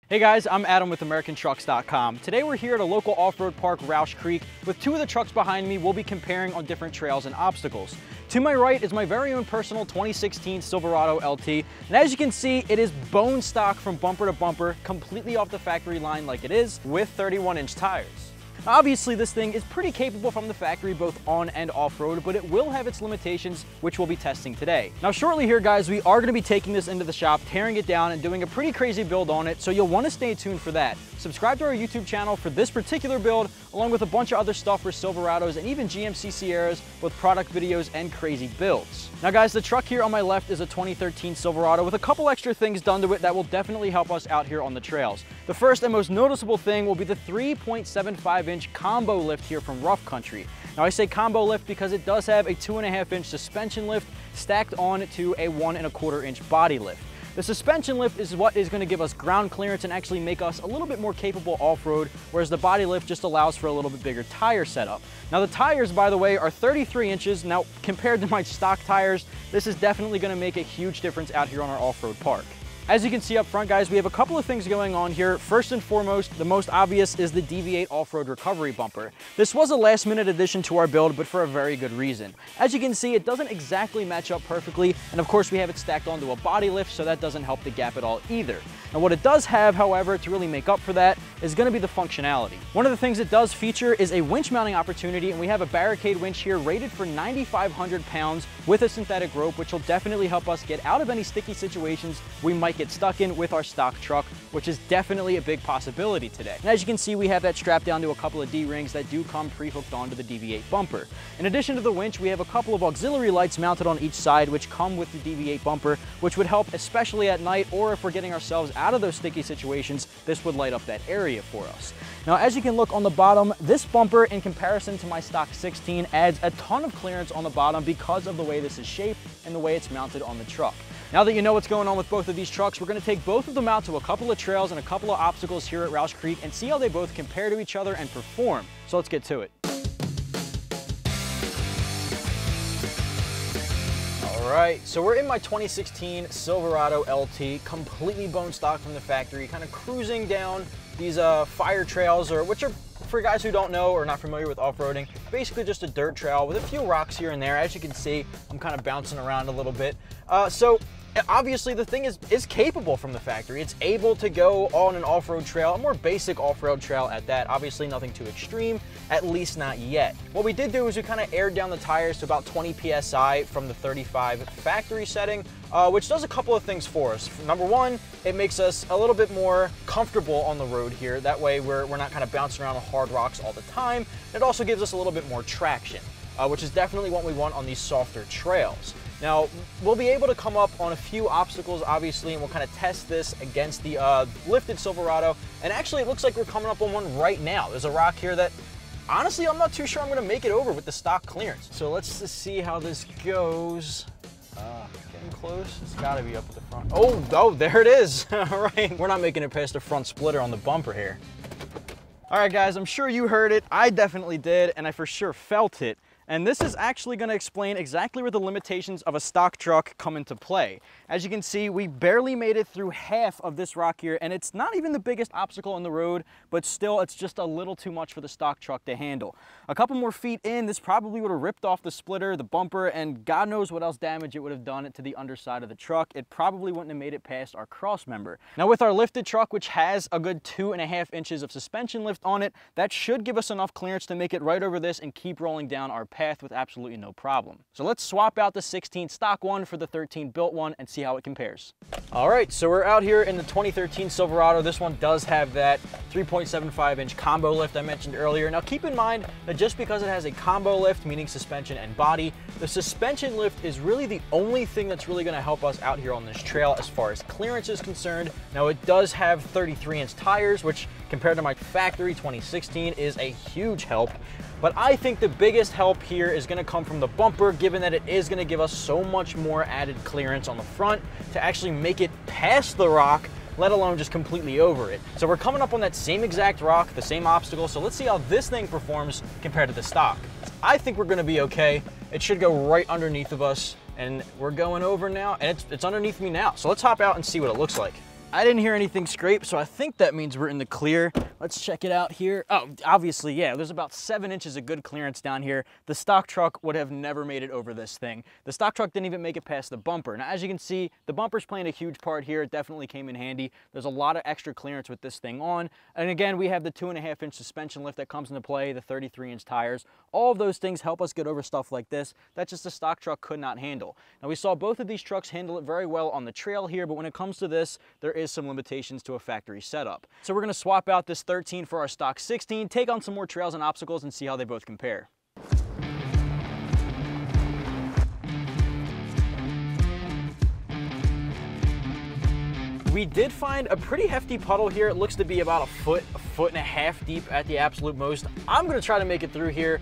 Hey guys, I'm Adam with AmericanTrucks.com. Today we're here at a local off-road park, Roush Creek. With two of the trucks behind me, we'll be comparing on different trails and obstacles. To my right is my very own personal 2016 Silverado LT, and as you can see, it is bone stock from bumper to bumper, completely off the factory line like it is, with 31-inch tires. Obviously, this thing is pretty capable from the factory, both on and off-road, but it will have its limitations, which we'll be testing today. Now, shortly here, guys, we are going to be taking this into the shop, tearing it down, and doing a pretty crazy build on it, so you'll want to stay tuned for that. Subscribe to our YouTube channel for this particular build, along with a bunch of other stuff for Silverados and even GMC Sierras, with product videos and crazy builds. Now, guys, the truck here on my left is a 2013 Silverado with a couple extra things done to it that will definitely help us out here on the trails. The first and most noticeable thing will be the 3.75-inch combo lift here from Rough Country. Now, I say combo lift because it does have a 2.5-inch suspension lift stacked on to a 1.25-inch body lift. The suspension lift is what is going to give us ground clearance and actually make us a little bit more capable off-road, whereas the body lift just allows for a little bit bigger tire setup. Now, the tires, by the way, are 33 inches. Now, compared to my stock tires, this is definitely going to make a huge difference out here on our off-road park. As you can see up front, guys, we have a couple of things going on here. First and foremost, the most obvious is the DV8 off-road recovery bumper. This was a last-minute addition to our build, but for a very good reason. As you can see, it doesn't exactly match up perfectly, and of course we have it stacked onto a body lift, so that doesn't help the gap at all either. And what it does have, however, to really make up for that, is going to be the functionality. One of the things it does feature is a winch mounting opportunity, and we have a barricade winch here rated for 9,500 pounds with a synthetic rope, which will definitely help us get out of any sticky situations we might get stuck in with our stock truck, which is definitely a big possibility today. And as you can see, we have that strapped down to a couple of D-rings that do come pre-hooked onto the DV8 bumper. In addition to the winch, we have a couple of auxiliary lights mounted on each side, which come with the DV8 bumper, which would help especially at night, or if we're getting ourselves out of those sticky situations, this would light up that area for us. Now, as you can look on the bottom, this bumper, in comparison to my stock 16, adds a ton of clearance on the bottom because of the way this is shaped and the way it's mounted on the truck. Now that you know what's going on with both of these trucks, we're going to take both of them out to a couple of trails and a couple of obstacles here at Roush Creek and see how they both compare to each other and perform. So let's get to it. All right, so we're in my 2016 Silverado LT, completely bone stock from the factory, kind of cruising down these fire trails, which are, for guys who don't know or not familiar with off-roading, basically just a dirt trail with a few rocks here and there. As you can see, I'm kind of bouncing around a little bit. So obviously the thing is capable from the factory. It's able to go on an off-road trail, a more basic off-road trail at that. Obviously nothing too extreme, at least not yet. What we did do is we kind of aired down the tires to about 20 PSI from the 35 factory setting, which does a couple of things for us. Number one, it makes us a little bit more comfortable on the road here. That way we're not kind of bouncing around on hard rocks all the time. It also gives us a little bit more traction, which is definitely what we want on these softer trails. Now, we'll be able to come up on a few obstacles, obviously, and we'll kind of test this against the lifted Silverado. And actually, it looks like we're coming up on one right now. There's a rock here that, honestly, I'm not too sure I'm going to make it over with the stock clearance. So let's just see how this goes. Getting close. It's got to be up at the front. Oh, there it is. All right. We're not making it past the front splitter on the bumper here. All right, guys, I'm sure you heard it. I definitely did, and I for sure felt it. And this is actually going to explain exactly where the limitations of a stock truck come into play. As you can see, we barely made it through half of this rock here, and it's not even the biggest obstacle on the road, but still, it's just a little too much for the stock truck to handle. A couple more feet in, this probably would have ripped off the splitter, the bumper, and God knows what else damage it would have done to the underside of the truck. It probably wouldn't have made it past our cross member. Now, with our lifted truck, which has a good 2.5 inches of suspension lift on it, that should give us enough clearance to make it right over this and keep rolling down our path with absolutely no problem. So let's swap out the 16 stock one for the 13 built one and see how it compares. All right, so we're out here in the 2013 Silverado. This one does have that 3.75-inch combo lift I mentioned earlier. Now keep in mind that just because it has a combo lift, meaning suspension and body, the suspension lift is really the only thing that's really going to help us out here on this trail as far as clearance is concerned. Now it does have 33-inch tires, which compared to my factory 2016 is a huge help. But I think the biggest help here is going to come from the bumper, given that it is going to give us so much more added clearance on the front to actually make it past the rock, let alone just completely over it. So we're coming up on that same exact rock, the same obstacle, so let's see how this thing performs compared to the stock. I think we're going to be okay. It should go right underneath of us, and we're going over now, and it's underneath me now. So let's hop out and see what it looks like. I didn't hear anything scrape, so I think that means we're in the clear. Let's check it out here. Oh, obviously, yeah, there's about 7 inches of good clearance down here. The stock truck would have never made it over this thing. The stock truck didn't even make it past the bumper. Now, as you can see, the bumper's playing a huge part here. It definitely came in handy. There's a lot of extra clearance with this thing on. And again, we have the 2.5-inch suspension lift that comes into play, the 33-inch tires. All of those things help us get over stuff like this that just a stock truck could not handle. Now, we saw both of these trucks handle it very well on the trail here, but when it comes to this, there is some limitations to a factory setup. So we're going to swap out this 13 for our stock 16, take on some more trails and obstacles, and see how they both compare. We did find a pretty hefty puddle here. It looks to be about a foot and a half deep at the absolute most. I'm going to try to make it through here.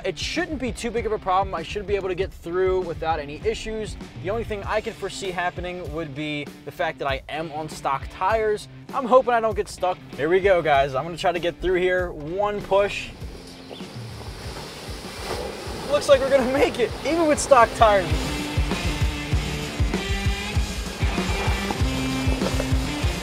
It shouldn't be too big of a problem. I should be able to get through without any issues. The only thing I can foresee happening would be the fact that I am on stock tires. I'm hoping I don't get stuck. Here we go, guys. I'm going to try to get through here. One push. Looks like we're going to make it, even with stock tires.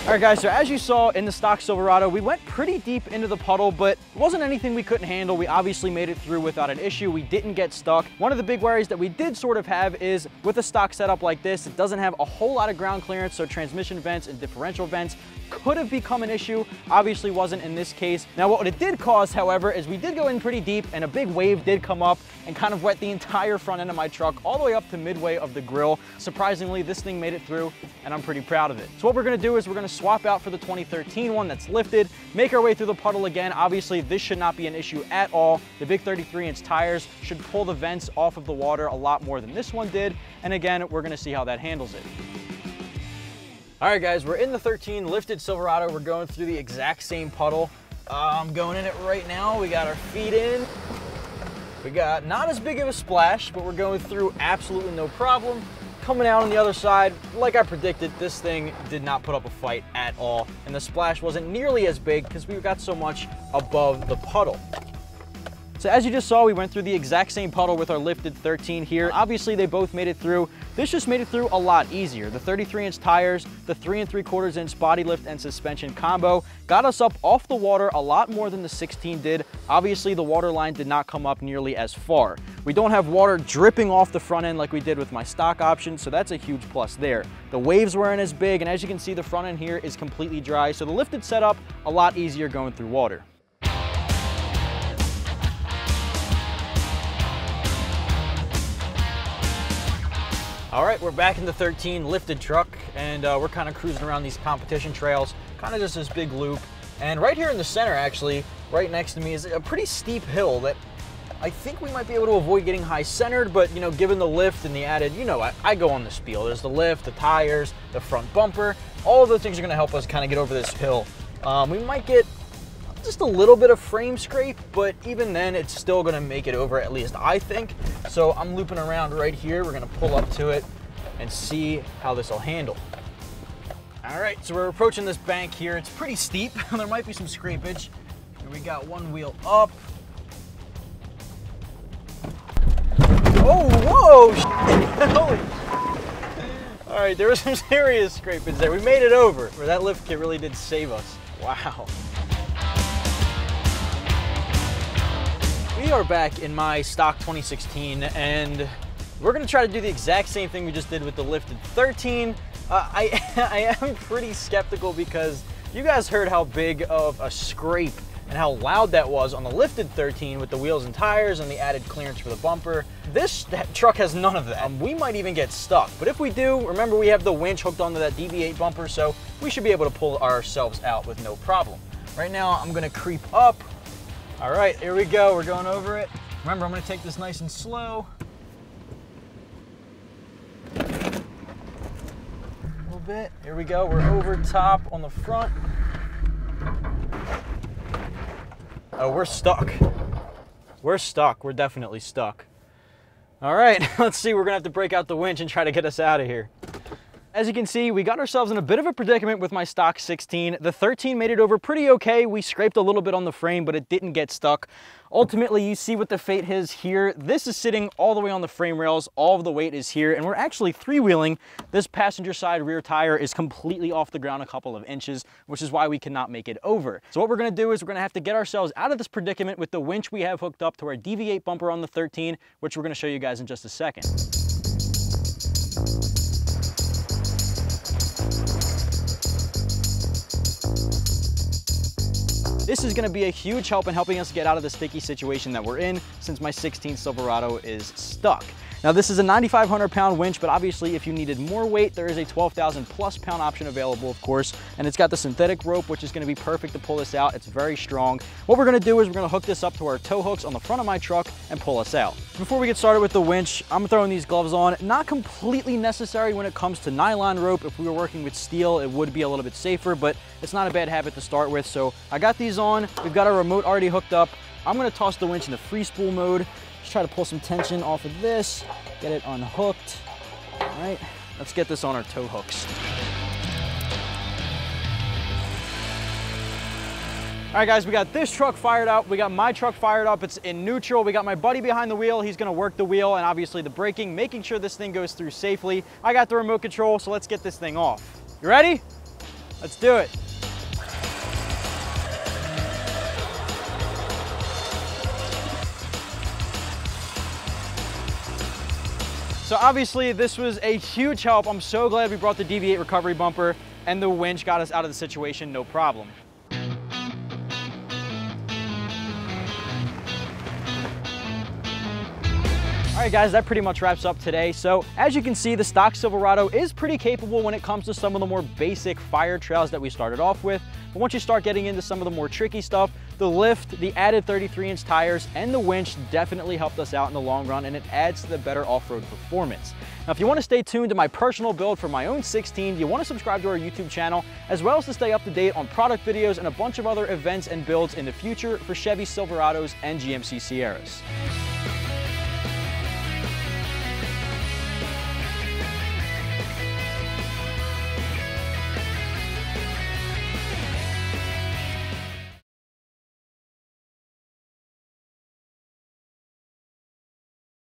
All right, guys, so as you saw in the stock Silverado, we went pretty deep into the puddle, but it wasn't anything we couldn't handle. We obviously made it through without an issue. We didn't get stuck. One of the big worries that we did sort of have is with a stock setup like this, it doesn't have a whole lot of ground clearance, so transmission vents and differential vents could have become an issue. Obviously wasn't in this case. Now, what it did cause, however, is we did go in pretty deep and a big wave did come up and kind of wet the entire front end of my truck all the way up to midway of the grill. Surprisingly, this thing made it through and I'm pretty proud of it. So what we're gonna do is we're gonna swap out for the 2013 one that's lifted, make our way through the puddle again. Obviously, this should not be an issue at all. The big 33-inch tires should pull the vents off of the water a lot more than this one did. And again, we're gonna see how that handles it. All right, guys, we're in the 13 lifted Silverado. We're going through the exact same puddle. I'm going in it right now. We got our feet in. We got not as big of a splash, but we're going through absolutely no problem. Coming out on the other side, like I predicted, this thing did not put up a fight at all. And the splash wasn't nearly as big because we got so much above the puddle. So as you just saw, we went through the exact same puddle with our lifted 13 here. Obviously, they both made it through. This just made it through a lot easier. The 33-inch tires, the 3 3/4-inch body lift and suspension combo got us up off the water a lot more than the 16 did. Obviously, the water line did not come up nearly as far. We don't have water dripping off the front end like we did with my stock option, so that's a huge plus there. The waves weren't as big, and as you can see, the front end here is completely dry, so the lifted setup, a lot easier going through water. All right, we're back in the 13 lifted truck, and we're kind of cruising around these competition trails, kind of just this big loop. And right here in the center, actually, right next to me is a pretty steep hill that I think we might be able to avoid getting high centered, but you know, given the lift and the added, you know, I go on the spiel. There's the lift, the tires, the front bumper, all of those things are gonna help us kind of get over this hill. We might get just a little bit of frame scrape, but even then it's still gonna make it over, at least I think. So I'm looping around right here. We're gonna pull up to it and see how this will handle. All right, so we're approaching this bank here. It's pretty steep. There might be some scrapage. Here we got one wheel up. Oh, whoa, shit. Holy. All right, there was some serious scrapage there. We made it over. That lift kit really did save us. Wow. We are back in my stock 2016, and we're gonna try to do the exact same thing we just did with the lifted 13. I am pretty skeptical because you guys heard how big of a scrape and how loud that was on the lifted 13 with the wheels and tires and the added clearance for the bumper. This truck has none of that. We might even get stuck, but if we do, remember we have the winch hooked onto that DB8 bumper, so we should be able to pull ourselves out with no problem. Right now, I'm gonna creep up. All right, here we go. We're going over it. Remember, I'm gonna take this nice and slow. A little bit. Here we go. We're over top on the front. Oh, we're stuck. We're stuck. We're definitely stuck. All right, let's see. We're gonna have to break out the winch and try to get us out of here. As you can see, we got ourselves in a bit of a predicament with my stock 16. The 13 made it over pretty okay. We scraped a little bit on the frame, but it didn't get stuck. Ultimately, you see what the fate is here. This is sitting all the way on the frame rails. All of the weight is here, and we're actually three-wheeling. This passenger side rear tire is completely off the ground a couple of inches, which is why we cannot make it over. So what we're gonna do is we're gonna have to get ourselves out of this predicament with the winch we have hooked up to our DV8 bumper on the 13, which we're gonna show you guys in just a second. This is gonna be a huge help in helping us get out of the sticky situation that we're in since my 16 Silverado is stuck. Now this is a 9,500 pound winch, but obviously if you needed more weight, there is a 12,000 plus pound option available, of course, and it's got the synthetic rope, which is gonna be perfect to pull this out. It's very strong. What we're gonna do is we're gonna hook this up to our tow hooks on the front of my truck and pull us out. Before we get started with the winch, I'm throwing these gloves on. Not completely necessary when it comes to nylon rope. If we were working with steel, it would be a little bit safer, but it's not a bad habit to start with. So I got these on. We've got our remote already hooked up. I'm gonna toss the winch into free spool mode. Just try to pull some tension off of this, get it unhooked. All right, let's get this on our tow hooks. All right, guys, we got this truck fired up. We got my truck fired up. It's in neutral. We got my buddy behind the wheel. He's gonna work the wheel and obviously the braking, making sure this thing goes through safely. I got the remote control, so let's get this thing off. You ready? Let's do it. So obviously this was a huge help. I'm so glad we brought the DV8 recovery bumper, and the winch got us out of the situation, no problem. All right, guys, that pretty much wraps up today. So as you can see, the stock Silverado is pretty capable when it comes to some of the more basic fire trails that we started off with. But once you start getting into some of the more tricky stuff, the lift, the added 33-inch tires, and the winch definitely helped us out in the long run, and it adds to the better off-road performance. Now, if you want to stay tuned to my personal build for my own 16, you want to subscribe to our YouTube channel, as well as to stay up to date on product videos and a bunch of other events and builds in the future for Chevy Silverados and GMC Sierras.